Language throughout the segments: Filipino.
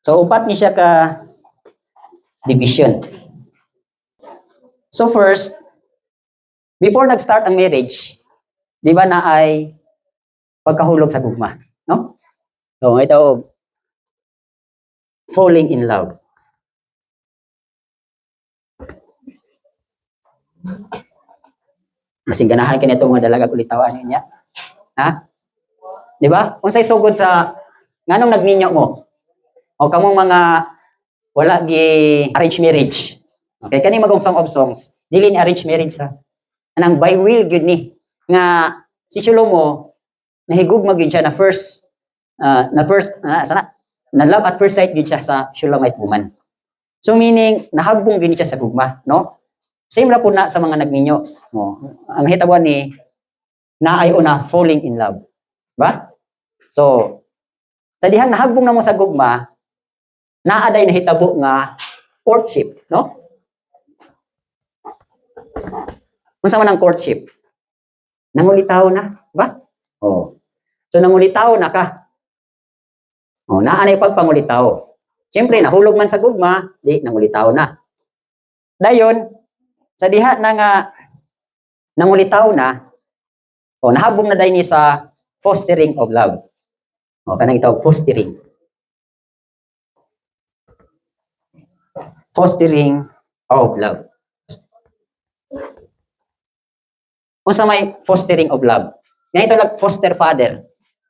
So upat ni siya ka division. So first, before nag-start ang marriage, di ba na ay pagkahulog sa gugma, no? So ito, falling in love. Masing ganahan kini itong mga dalaga ulitawan niya. Ha? Di ba? Unsay sugod sa nganong nagninyo mo? O kamong mga wala gi arranged marriage. Okay, kani magumsong-obsongs, dili ni arranged marriage sa anang by will gyud ni nga si Shlomo nahigugma gyud siya na first sana na love at first sight gyud siya sa Shulamite woman. So meaning nahagbong gyud siya sa gugma, no? Same ra po na sa mga nagninyo. No? Ang hitawan ni naay una falling in love. Ba? So sa dihang nahagbong na mo sa gugma, naaday nahitabo nga courtship, no? Unsa man ang courtship? Nangulitaw na, ba? Oh. So nangulitaw na ka. Oh, naa na pagpangulitaw. Siyempre nahulog man sa gugma, di nangulitaw na. Dayon sa diha na nga nangulitaw na, oh, nahabong na dayon ni sa fostering of love. Oh, kanang ito fostering. Fostering of love. Unsa may fostering of love? Nga ito like foster father.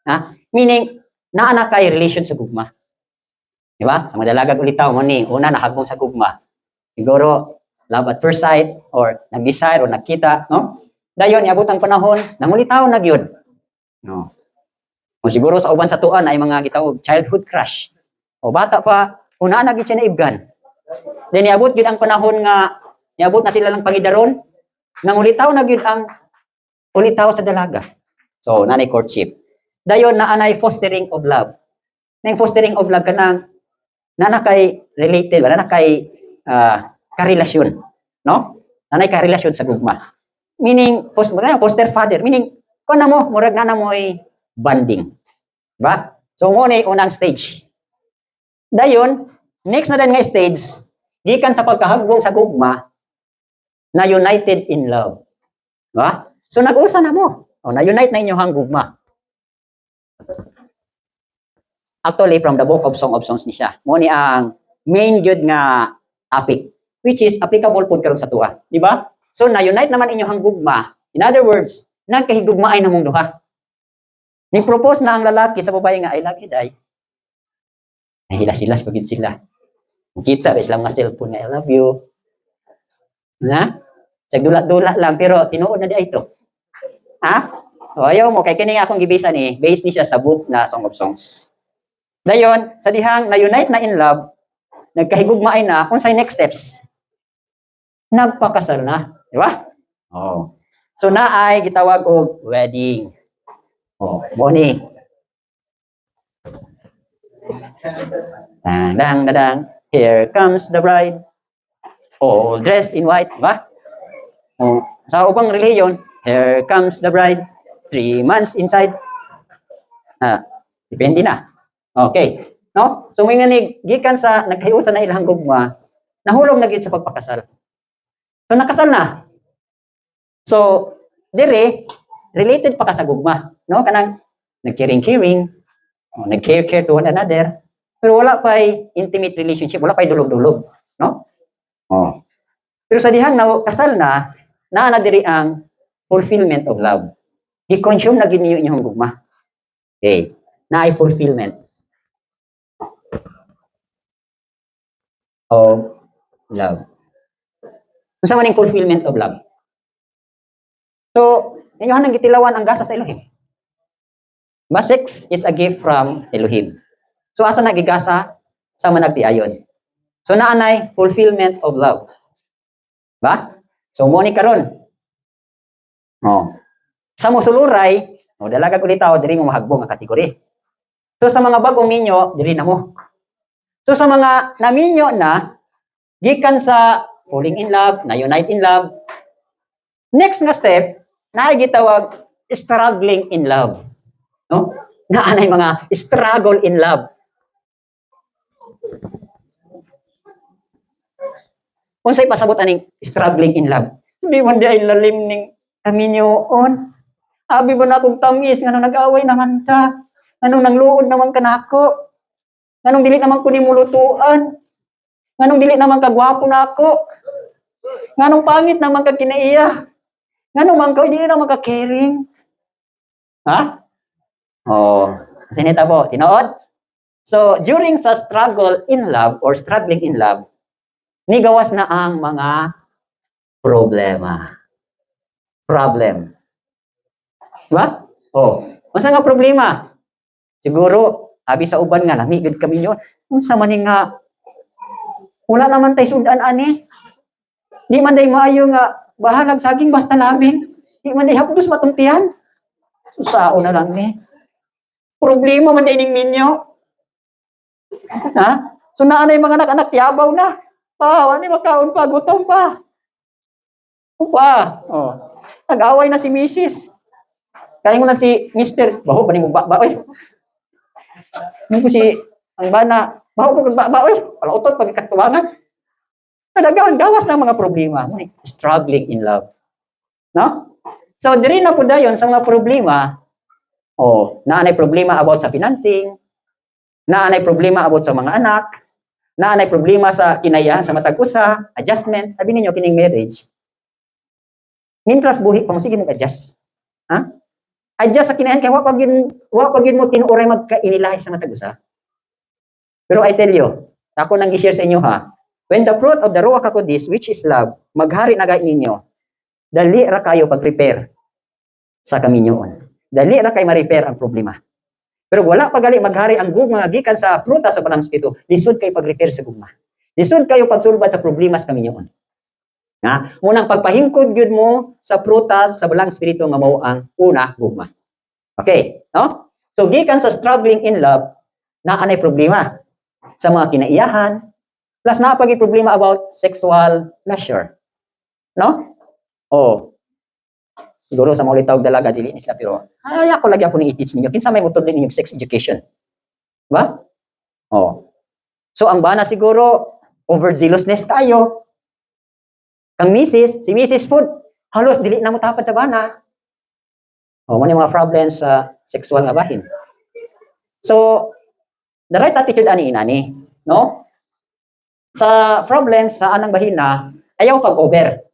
Ha? Meaning, naana kay relation sa gugma. Di ba? Sa mga dalagag ulitaw mo ni, una nahagbong sa gugma. Siguro, love at first sight, or nag-desire, or nakita, no? Dayon, iabot ang panahon, nangulitaw na gyud. No? O siguro sa uban sa tuan ay mga gitawag childhood crush. O bata pa, una na gyud siya na ibgan. Then iabot gyud ang panahon nga iabot na sila lang pangidaron, nangulitaw na gyud ang ulitaw sa dalaga. So, nanay courtship. Dayon na anay fostering of love. Nang fostering of love kanang nana kay related, nana kay karelasyon, no? Nanay karelasyon sa gugma. Meaning foster father, meaning kuno mo murag nana mo ay bonding. Ba? So mo ni unang stage. Dayon, next na din nga stage, gikan sa pagkahagbong sa gugma na united in love. Ba? So nag-usa na mo. O na-unite na inyong gugma. Actually, from the book of Songs ni siya. Mo ni ang main gyud nga topic, which is applicable po karon sa tuwa. Di ba? So, na-unite naman inyong gugma. In other words, nagkahigugmaay na mong duha. Ni-propose na ang lalaki sa babae nga, I love you, day. Nahilas-hilas pagid sila. Kita, islang nga cellphone nga, I love you. Na? Sagdulat-dulat lang, pero tinuod na di ito. Ha? O, ayaw mo, kay kini nga akong gibisa ni, based ni siya sa book na Song of Songs. Dayon, sa dihang na-unite na in love, nagkahigugmaay na, kung sa'y next steps, nagpakasal na. Di ba? Oh. So, naay gitawag og wedding. Oh, morning. Dang, dang, dang. Here comes the bride. All dressed in white. Di ba? Oh, sa upang reliyon, here comes the bride. 3 months inside. Depende na. Okay. No? So, may nga gikan sa nagkayusan na ilang gugma, nahulog na gid sa pagpakasal. So, nakasal na. So, dire, related pa ka sa gugma. No? Kanang, nagkiring-kiring, nag-care to one another, pero wala pa'y intimate relationship, wala pa'y dulog-dulog. No? Oh. Pero sa dihang kasal na dire ang fulfillment of love. I-consume na gid niyo inyong gugma. Okay. Na ay fulfillment of love. Unsa man ang fulfillment of love? So, inyo hanang gitilawan ang gasa sa Elohim. Ba, sex is a gift from Elohim. So, asa nagigasa sa managtiayon? So, naanay fulfillment of love. Ba? So, mo ni karon. Oh. Sa musuluray, dalagag ulitaw, diri mo mahagbong ang kategori. So, sa mga bagong minyo, diri na mo. So, sa mga naminyo na, gikan sa falling in love, na-unite in love, next nga step, gitawag struggling in love. No? Naanay mga struggle in love. Unsay pasabot aning struggling in love? Di man di ay lalim ning kaminyoon. Abi ba na akong tamis, nga nag-away naman ta. Anong nangluod naman ka nako? Anong dili naman ko ni mulutuan? Anong dili naman kagwapo nako? Anong pangit naman ka kinaiya? Anong man ka dili naman ka caring? Ha? Oh, sinita po, tinuod? So, during sa struggle in love or struggling in love, nigawas na ang mga problema. Problem. Diba? Oh, unsa nga problema? Siguro, abi sa uban nga, lamigid kami yun. Unsa man nga, wala naman tayo sudan, ani. Di man day maayo nga, bahalag saging basta labing. Di man day hapdos matumtihan. Susao na lang ni. Problema man day ning minyo. Ha? So naanay mga anak-anak, yabaw na. Wala makaon pa, gutom pa. Oh. Nag-away na si Mrs. Kaya mo na si Mr. Baho pa ni mo ba? Oy. Nung si ang bana, baho po ba? Oy. Palautot pagkakatuwangan. Nagagawan gawas ng mga problema. Struggling in love. No? So, diri na po dayon sa mga problema, naanay problema about sa financing, naanay problema about sa mga anak, naanay problema sa kinayahan sa matag usa, adjustment, sabi ninyo kining marriage. Mintras buhi pa mo sige mag-adjust. Ha? Adjust sa kinayahan kay wa pagin mo tinuoray magkainilahi sa matag usa. Pero I tell you, ako nang i-share sa inyo ha, when the fruit of the Ruach HaKodesh, which is love, maghari na gay ninyo, dali ra kayo pag-prepare sa kaminyoon. Dali ra kay ma-repair ang problema. Pero wala pa gali maghari ang gugma gikan sa prutas sa Balang Espiritu, lisod kayo pag-repair sa gugma. Lisod kayo pagsulbad sa problema sa kaminyoon. Na, munang pagpahingkod gyud mo sa prutas sa Balang Espiritu nga mao ang una gugma. Okay, no? So gikan sa struggling in love, naanay problema sa mga kinaiyahan, plus naapagi problema about sexual pleasure. No? Siguro sa mga tawag dalaga dili ni sila pero ko lagi ako ni i-teach ninyo kinsa may mutod ninyong sex education. Diba? So ang bana siguro overzealousness kayo. Kang si Mrs. Food, halos dili na mo tapad sa bana. May mga problems sa sexual nga bahin. So the right attitude ani inani, no? Sa problems sa anang bahina, ayaw pag-over.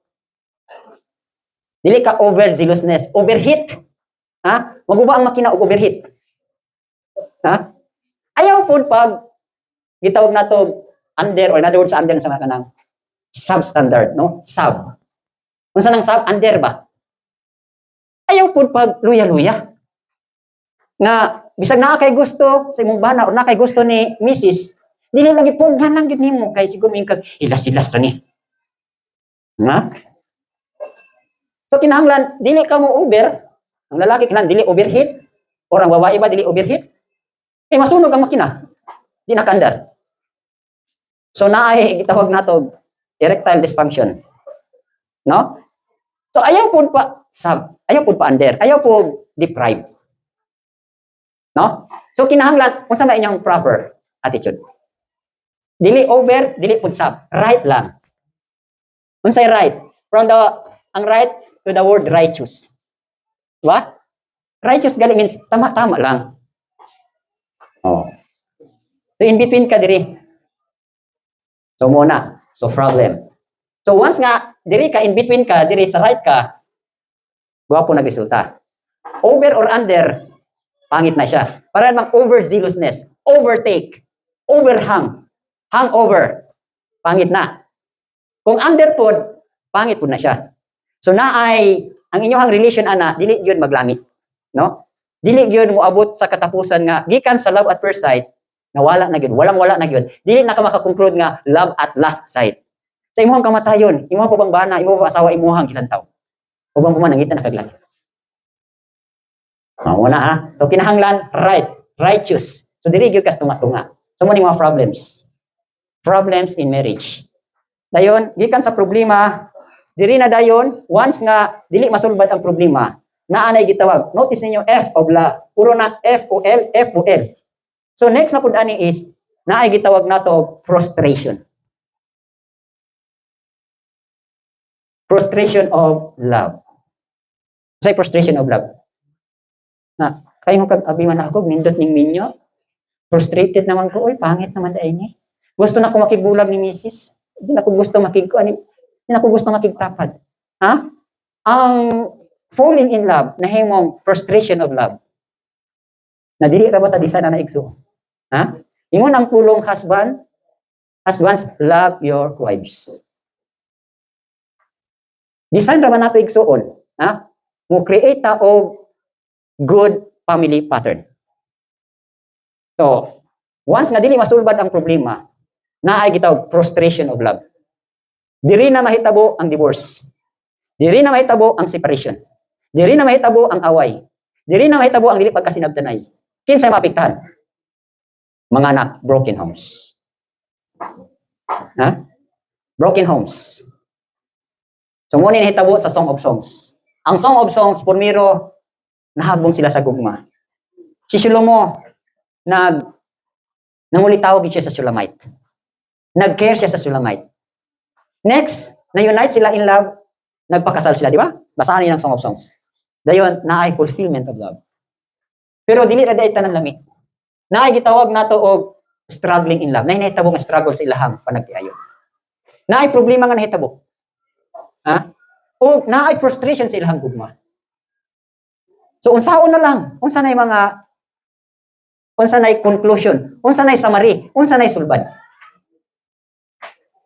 Dili ka overzealousness, overheat. Ha? Maguba ang makina og overheat. Ha? Ayaw pud pag gitawag nato under or in other words under sa kanang substandard, no? Sub. Unsa nang sub under ba? Ayaw pud pag luya-luya. Nga bisag naa kay gusto sa imong bana or na kay gusto ni Mrs. Dili lang ipughan lang gyud nimo kay siguro mingkag ilas-ilas ra ni. Ha? So kinahanglan dili ka mo over, ang lalaki kinahanglan dili overheat or ang babae ba dili overheat? Masunog ang makina. Di nakandar. So naay gitawag nato erectile dysfunction. No? So ayaw pud pa sub, ayaw pud pa under, ayaw pud deprive. No? So kinahanglan unsa may inyong proper attitude? Dili over, dili pud sub, right lang. Unsay right? From ang right to the word righteous. Diba? Righteous gali means tama-tama lang. So in between ka diri. So muna, so problem. So once nga diri ka in between ka, diri sa right ka, guwapo na resulta. Over or under, pangit na siya. Para mang overzealousness, overtake, overhang, hangover, pangit na. Kung under pod, pangit po na siya. So naay ang inyong relation ana dili gyud maglamit, no? Dili gyud moabot sa katapusan nga gikan sa love at first sight nga wala na gyud, walang-wala na gyud. Dili na ka makakonclude nga love at last sight. Sa imong kamatayon, imong pabang bana, imong asawa imong gilantaw. Ubang man nangita na kaglangit. Wala ha. So kinahanglan righteous. So dili gyud kas tunga-tunga. So mo mga problems in marriage. Dayon gikan sa problema diri na dayon, once nga dili masulbad ang problema, naanay gitawag. Notice ninyo F of love. Puro na F-O-L, F-O-L. So next na pud ani is na ay gitawag nato og frustration. Frustration of love. Say frustration of love. Na kayo kag abi man ako nindot ning minyo. Frustrated naman ko, oy pangit naman dai ni. Gusto na ko makigbulag ni Mrs. Hindi na ko gusto hindi na ko gusto makigtapad. Ha? Ang falling in love nahimong frustration of love. Na dili ra ba ta di sana naigsuon. Ha? Ingon ang pulong husbands, love your wives. Design ra ba nato igsuon? Ha? Mo create ta og good family pattern. So, once nga dili masulbad ang problema, naay gitawag frustration of love. Diri na mahitabo ang divorce. Diri na mahitabo ang separation. Diri na mahitabo ang away. Diri na mahitabo ang dili pagkasinabtanay. Kinsay maapektahan? Mga anak, broken homes. Ha? Broken homes. So, muna nahitabo sa Song of Songs. Ang Song of Songs, pormiro, nahabong sila sa gugma. Si Shlomo, nangulitaw siya sa Shulamite. Nag-care siya sa Shulamite. Next, na-unite sila in love, nagpakasal sila, di ba? Basahan niyo ng Song of Songs. Dayon, naay fulfillment of love. Pero dili ra day tanan lami. Naay gitawag nato og struggling in love. Naay nahitabo nga struggle sa ilahang panagtiayon. Naay problema nga nahitabo. Ha? O naay frustration sa ilahang gugma. So unsaon na lang, unsa nay conclusion, unsa nay summary, unsa nay sulbad.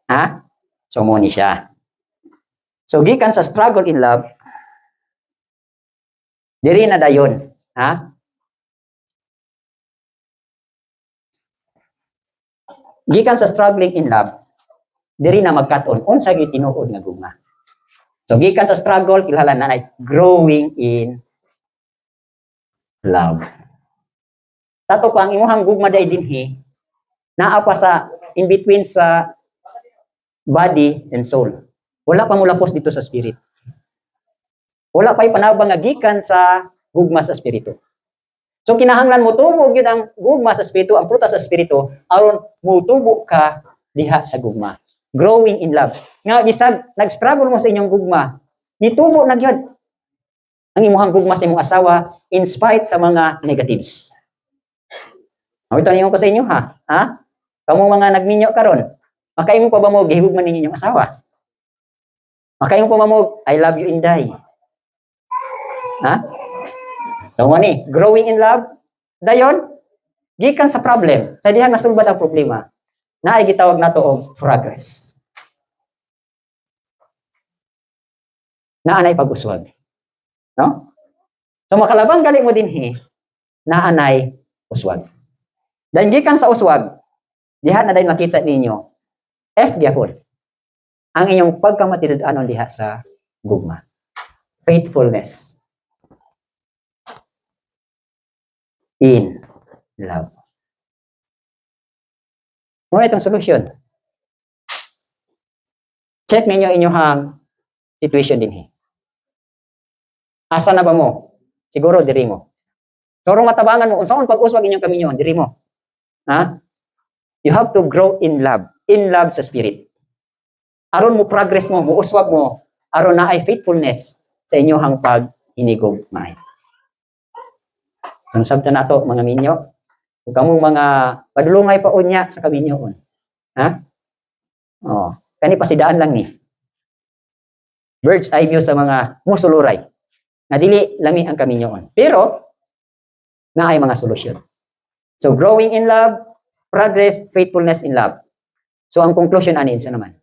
Ha? So mo ni siya. So gikan sa struggle in love, diri na dayon, ha? Gikan sa struggling in love, diri na magkat-on unsa gyud tinuod nga gugma. So gikan sa struggle kilala na ay growing in love. Tato pa ang imuhang gugma day dinhi naa pa sa in between sa body and soul. Wala pa mulapos dito sa spirit. Wala pa'y panabang nga gikan sa gugma sa espiritu. So kinahanglan mo tubo gyud ang gugma sa espiritu, ang prutas sa espiritu aron mutubo ka diha sa gugma. Growing in love. Nga bisag nag-struggle mo sa inyong gugma, nitubo na gyud ang imuhang gugma sa imong asawa in spite sa mga negatives. Ito niyo ko sa inyo ha. Ha? Kamu mga nagminyo karon, makaingon pa ba mo gihugman ninyo inyong asawa? Makaingon pa ba mo I love you Inday? Ha? So ni, growing in love, dayon gikan sa problem. Sa diha nasulbad ang problema, naay gitawag nato og progress. Naanay pag-uswag. No? So makalabang gali mo dinhi, naanay uswag. Dahil gikan sa uswag, diha na dahil makita ninyo, F gyapon ang inyong pagkamatinud-anon diha sa gugma. Faithfulness in love. Muna itong solusyon. Check ninyo inyong situation din. Asa na ba mo? Siguro diri mo. Sorong matabangan mo, unsaon pag-uswag inyong kaminyon, diri mo. Ha? You have to grow in love sa spirit. Aron mo progress mo, muuswag mo, aron na ay faithfulness sa inyong pag-hinigog maay. So, sabta na to, mga minyo. Kung kamong mga padulungay pa unya sa kaminyoon. Ha? Oh, kani pasidaan lang ni. Bird's eye view sa mga musuluray. Na dili lami ang kaminyoon. Pero, na ay mga solusyon. So, growing in love, progress, faithfulness in love. So, ang conclusion ani sa naman.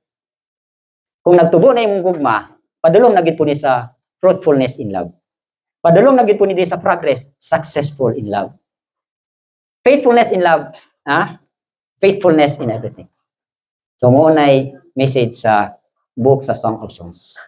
Kung nagtubo na yung gugma, padulong na gid po ni sa fruitfulness in love. Padulong na gid po ni sa progress, successful in love. Faithfulness in love, faithfulness in everything. So, mo nay message sa book sa Song of Songs.